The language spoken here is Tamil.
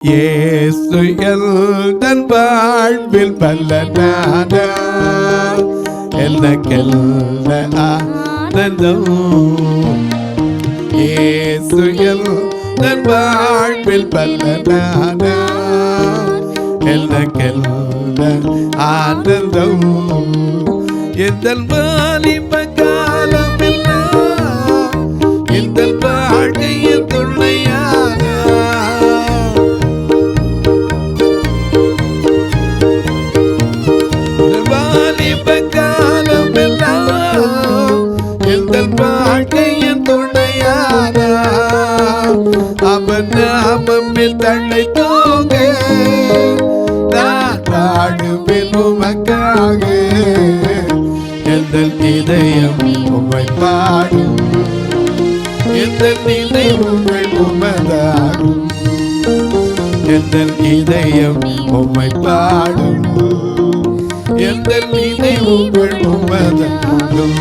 இயேசு எந்தன் வாழ்வில் பலனான எனக்கெல்ல ஆனந்தம். இயேசு எந்தன் வாழ்வில் பலனான எனக்கெல்ல ஆனந்தம். எந்தன் வாலிப காலமெல்லாம் எந்தன் வாழ்க்கையின் துணையான வாலிப காலமெல்லாம் எந்தன் வாழ்க்கையின் துணையான அவன் நாமத்தில் தன்னை தூங்க நான் பாடுவேன் உமக்காக. எந்தன் இதயம் உம்மை பாடும், எந்தன் நினைவுகள் உமதாகும். எந்தன் இதயம் உம்மை பாடும், எந்தன் நினைவுகள் உமதாகும்.